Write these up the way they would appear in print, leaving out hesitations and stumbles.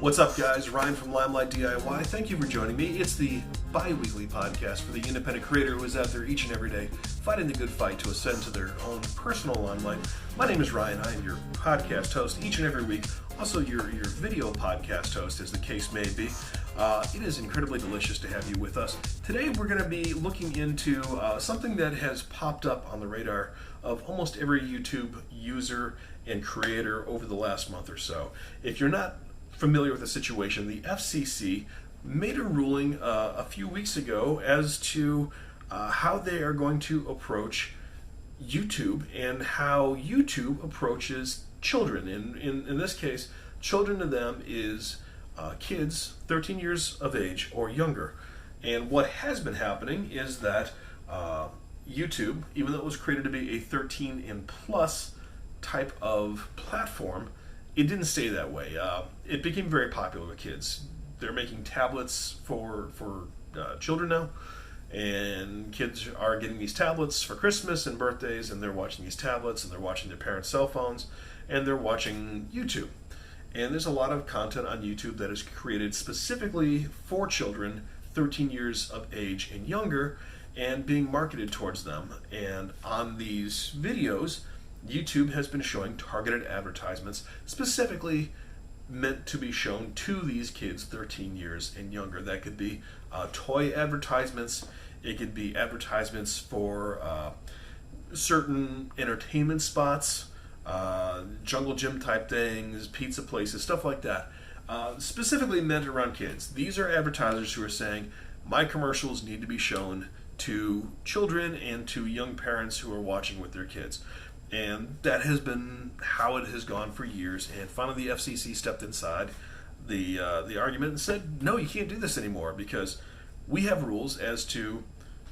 What's up, guys? Ryan from Limelight DIY. Thank you for joining me. It's the bi-weekly podcast for the independent creator who is out there each and every day fighting the good fight to ascend to their own personal limelight. My name is Ryan. I am your podcast host each and every week. Also, your video podcast host, as the case may be. It is incredibly delicious to have you with us. Today, we're going to be looking into something that has popped up on the radar of almost every YouTube user and creator over the last month or so. If you're not familiar with the situation, the FCC made a ruling a few weeks ago as to how they are going to approach YouTube and how YouTube approaches children. In this case, children to them is kids 13 years of age or younger. And what has been happening is that YouTube, even though it was created to be a 13 and plus type of platform, it didn't stay that way. It became very popular with kids. They're making tablets for children now, and kids are getting these tablets for Christmas and birthdays, and they're watching these tablets, and they're watching their parents' cell phones, and they're watching YouTube. And there's a lot of content on YouTube that is created specifically for children 13 years of age and younger, and being marketed towards them. And on these videos, YouTube has been showing targeted advertisements specifically meant to be shown to these kids 13 years and younger. That could be toy advertisements, it could be advertisements for certain entertainment spots, jungle gym type things, pizza places, stuff like that, specifically meant around kids. These are advertisers who are saying, my commercials need to be shown to children and to young parents who are watching with their kids. And that has been how it has gone for years. And finally, the FCC stepped inside the argument and said, no, you can't do this anymore, because we have rules as to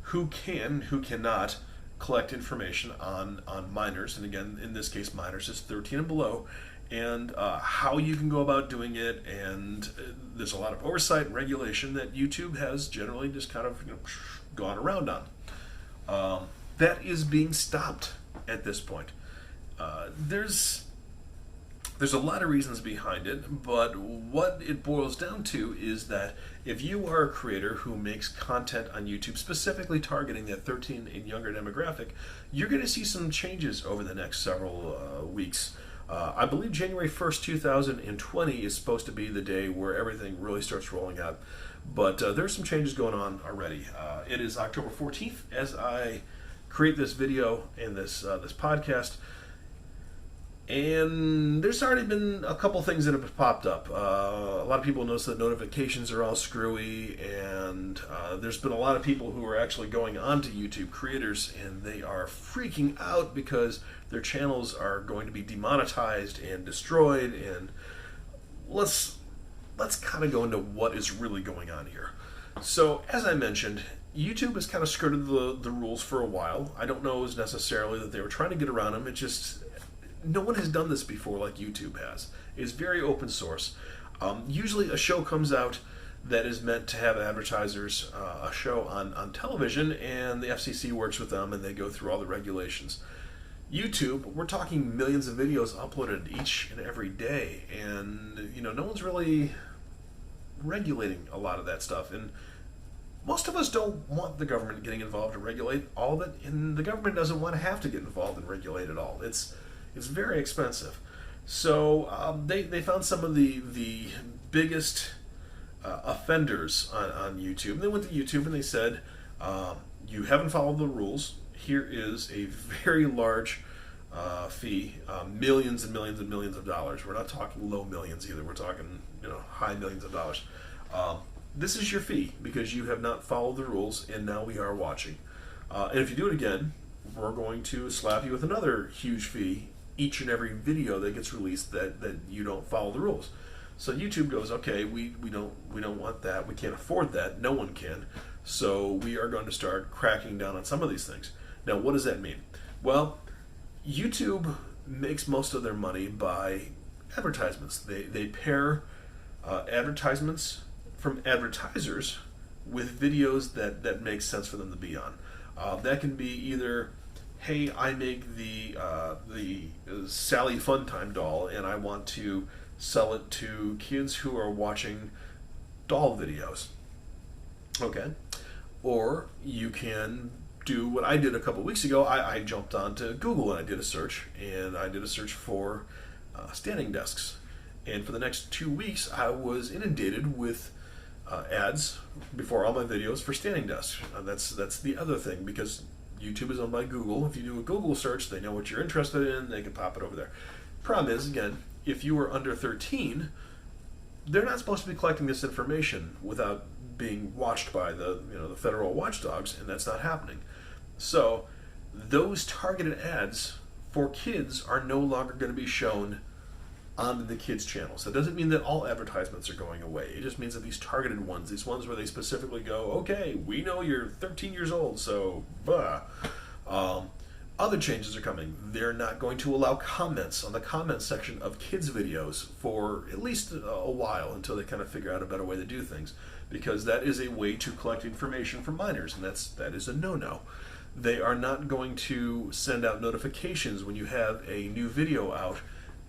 who can, who cannot collect information on minors. And again, in this case, minors is 13 and below, and how you can go about doing it. And there's a lot of oversight and regulation that YouTube has generally just kind of gone around on. That is being stopped at this point. There's a lot of reasons behind it, but what it boils down to is that if you are a creator who makes content on YouTube specifically targeting that 13 and younger demographic, you're going to see some changes over the next several weeks. I believe January 1st, 2020 is supposed to be the day where everything really starts rolling out, but there's some changes going on already. It is October 14th as I create this video and this podcast, and there's already been a couple things that have popped up. A lot of people notice that notifications are all screwy, and there's been a lot of people who are actually going onto YouTube, creators, and they are freaking out because their channels are going to be demonetized and destroyed. And let's kind of go into what is really going on here. So, as I mentioned, YouTube has kind of skirted the rules for a while. I don't know as necessarily that they were trying to get around them. It just, no one has done this before like YouTube has. It's very open source. Usually a show comes out that is meant to have advertisers, a show on television, and the FCC works with them and they go through all the regulations. YouTube, we're talking millions of videos uploaded each and every day, and no one's really regulating a lot of that stuff. And most of us don't want the government getting involved to regulate all of it, and the government doesn't want to have to get involved and regulate it all. It's very expensive. So they found some of the biggest offenders on YouTube. They went to YouTube and they said, you haven't followed the rules. Here is a very large fee, millions and millions and millions of dollars. We're not talking low millions either. We're talking high millions of dollars. This is your fee because you have not followed the rules, and now we are watching. And if you do it again, we're going to slap you with another huge fee each and every video that gets released that you don't follow the rules. So YouTube goes, okay, we don't want that. We can't afford that. No one can. So we are going to start cracking down on some of these things. Now, what does that mean? Well, YouTube makes most of their money by advertisements. They pair advertisements from advertisers with videos that make sense for them to be on. That can be either, hey, I make the Sally Funtime doll, and I want to sell it to kids who are watching doll videos. Okay? Or you can do what I did a couple weeks ago. I jumped onto Google and I did a search, and I did a search for standing desks. And for the next 2 weeks, I was inundated with ads before all my videos for standing desks. That's the other thing, because YouTube is owned by Google. If you do a Google search, they know what you're interested in. They can pop it over there. Problem is, again, if you are under 13, they're not supposed to be collecting this information without being watched by the federal watchdogs, and that's not happening. So those targeted ads for kids are no longer going to be shown on the kids' channels. That doesn't mean that all advertisements are going away. It just means that these targeted ones, these ones where they specifically go, okay, we know you're 13 years old, so blah. Other changes are coming. They're not going to allow comments on the comment section of kids' videos for at least a while, until they kind of figure out a better way to do things, because that is a way to collect information from minors, and that is a no-no. They are not going to send out notifications when you have a new video out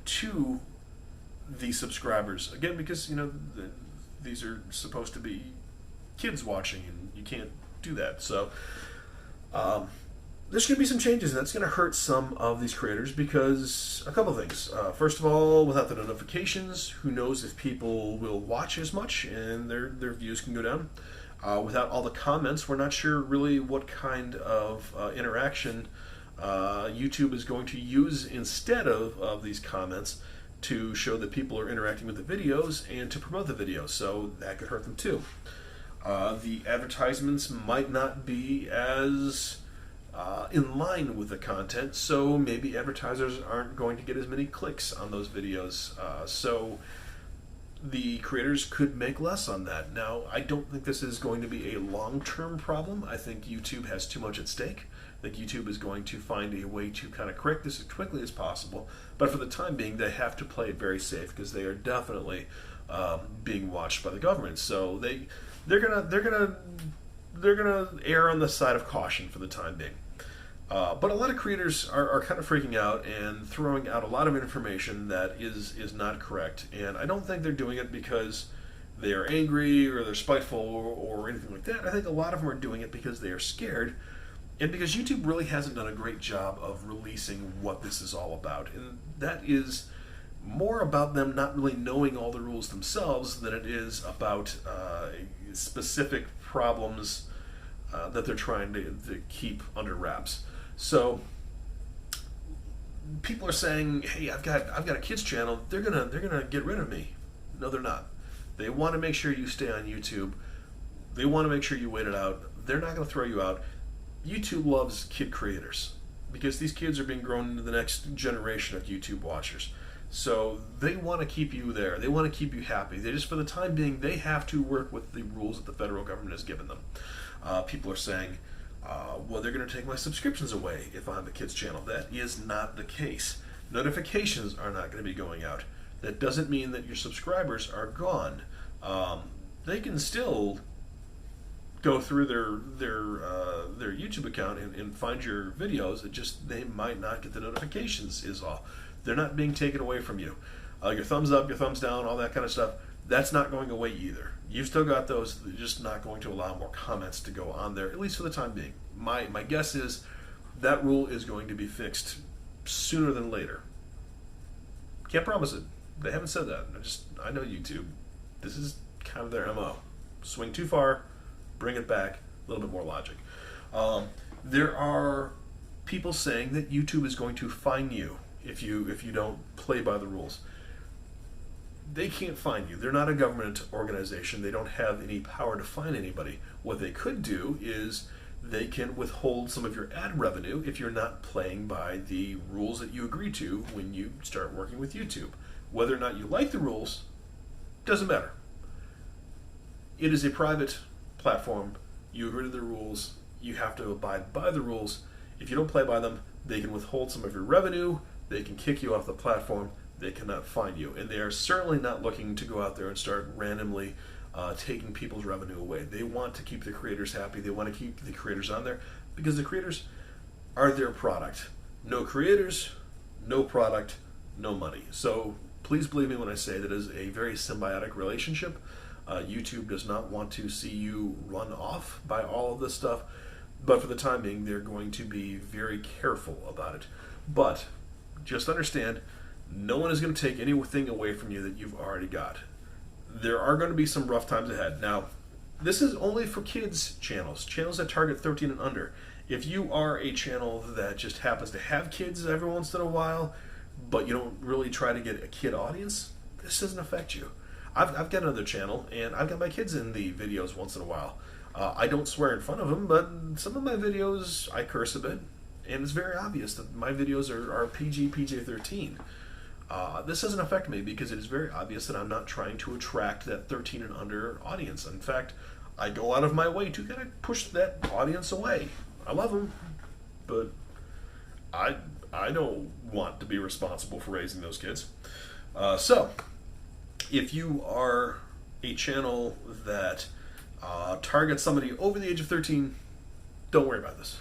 to the subscribers, again, because these are supposed to be kids watching, and you can't do that. So there's going to be some changes, and that's going to hurt some of these creators, because a couple things. First of all, without the notifications, who knows if people will watch as much and their views can go down. Without all the comments, we're not sure really what kind of interaction YouTube is going to use instead of these comments to show that people are interacting with the videos and to promote the videos, so that could hurt them too. The advertisements might not be as in line with the content, so maybe advertisers aren't going to get as many clicks on those videos, so the creators could make less on that. Now, I don't think this is going to be a long-term problem. I think YouTube has too much at stake. I think YouTube is going to find a way to kind of correct this as quickly as possible, but for the time being, they have to play it very safe, because they are definitely being watched by the government. So they're gonna err on the side of caution for the time being. But a lot of creators are kind of freaking out and throwing out a lot of information that is not correct. And I don't think they're doing it because they are angry or they're spiteful or anything like that. I think a lot of them are doing it because they are scared, and because YouTube really hasn't done a great job of releasing what this is all about. And that is more about them not really knowing all the rules themselves than it is about specific problems that they're trying to keep under wraps. So people are saying, "Hey, I've got a kids channel. They're gonna get rid of me." No, they're not. They want to make sure you stay on YouTube. They want to make sure you wait it out. They're not going to throw you out. YouTube loves kid creators, because these kids are being grown into the next generation of YouTube watchers. So they want to keep you there. They want to keep you happy. They just, for the time being, they have to work with the rules that the federal government has given them. People are saying, well, they're going to take my subscriptions away if I'm a kids channel. That is not the case. Notifications are not going to be going out. That doesn't mean that your subscribers are gone. They can still go through their YouTube account and find your videos. It just, they might not get the notifications is all. They're not being taken away from you. Your thumbs up, your thumbs down, all that kind of stuff, that's not going away either. You've still got those. They're just not going to allow more comments to go on there, at least for the time being. My guess is that rule is going to be fixed sooner than later. Can't promise it. They haven't said that. I know YouTube. This is kind of their MO. Swing too far, bring it back, a little bit more logic. There are people saying that YouTube is going to fine you if you don't play by the rules. They can't fine you. They're not a government organization. They don't have any power to fine anybody. What they could do is they can withhold some of your ad revenue if you're not playing by the rules that you agree to when you start working with YouTube. Whether or not you like the rules doesn't matter. It is a private platform. You agree to the rules. You have to abide by the rules. If you don't play by them, they can withhold some of your revenue. They can kick you off the platform. They cannot fine you. And they are certainly not looking to go out there and start randomly taking people's revenue away. They want to keep the creators happy. They want to keep the creators on there because the creators are their product. No creators, no product, no money. So please believe me when I say that it is a very symbiotic relationship. YouTube does not want to see you run off by all of this stuff, but for the time being, they're going to be very careful about it. But just understand, no one is going to take anything away from you that you've already got. There are going to be some rough times ahead. Now, this is only for kids' channels that target 13 and under. If you are a channel that just happens to have kids every once in a while, but you don't really try to get a kid audience, this doesn't affect you. I've got another channel, and I've got my kids in the videos once in a while. I don't swear in front of them, but some of my videos I curse a bit, and it's very obvious that my videos are PG-13. This doesn't affect me because it is very obvious that I'm not trying to attract that 13 and under audience. In fact, I go out of my way to kind of push that audience away. I love them, but I don't want to be responsible for raising those kids. So, if you are a channel that targets somebody over the age of 13, don't worry about this.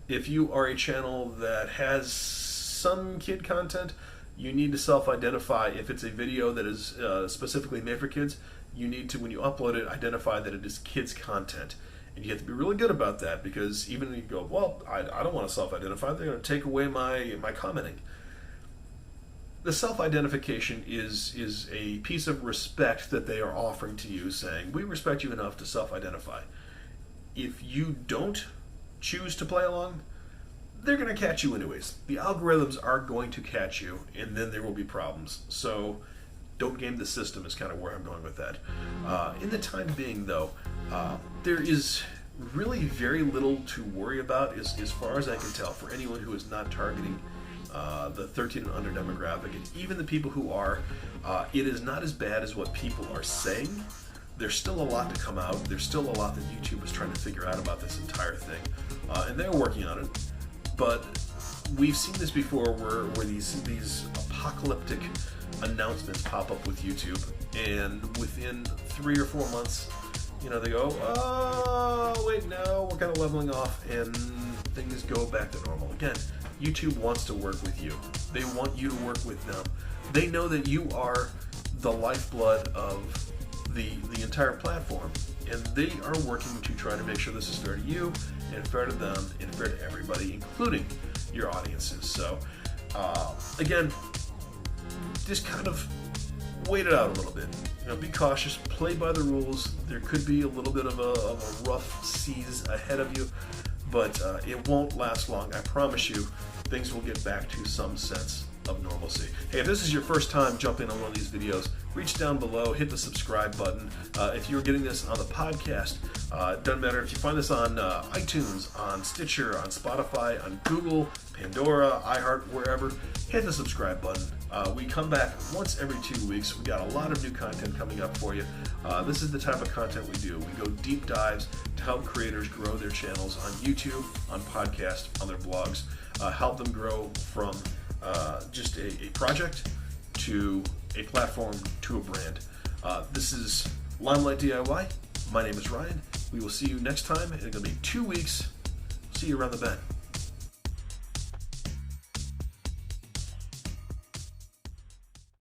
If you are a channel that has some kid content, you need to self-identify. If it's a video that is specifically made for kids, you need to, when you upload it, identify that it is kids content. And you have to be really good about that, because even if you go, well, I don't want to self-identify, they're going to take away my commenting. The self-identification is a piece of respect that they are offering to you, saying, we respect you enough to self-identify. If you don't choose to play along, they're going to catch you anyways. The algorithms are going to catch you, and then there will be problems. So don't game the system is kind of where I'm going with that. In the time being, though, there is really very little to worry about as far as I can tell for anyone who is not targeting the 13 and under demographic. And even the people who are, it is not as bad as what people are saying. There's still a lot to come out. There's still a lot that YouTube is trying to figure out about this entire thing. And they're working on it. But we've seen this before where these apocalyptic announcements pop up with YouTube, and within 3 or 4 months, they go, oh, wait, no, we're kind of leveling off, and things go back to normal. Again, YouTube wants to work with you. They want you to work with them. They know that you are the lifeblood of the entire platform, and they are working to try to make sure this is fair to you, and fair to them, and fair to everybody, including your audiences. So, again, just kind of wait it out a little bit. Be cautious, play by the rules. There could be a little bit of a rough seas ahead of you, but it won't last long. I promise you, things will get back to some sense of normalcy. Hey, if this is your first time jumping on one of these videos, reach down below, hit the subscribe button. If you're getting this on the podcast, it doesn't matter if you find this on iTunes, on Stitcher, on Spotify, on Google, Pandora, iHeart, wherever, hit the subscribe button. We come back once every 2 weeks. We got a lot of new content coming up for you. This is the type of content we do. We go deep dives to help creators grow their channels on YouTube, on podcasts, on their blogs, help them grow from just a project to a platform to a brand. This is Limelight DIY. My name is Ryan. We will see you next time. It's going to be 2 weeks. See you around the bend.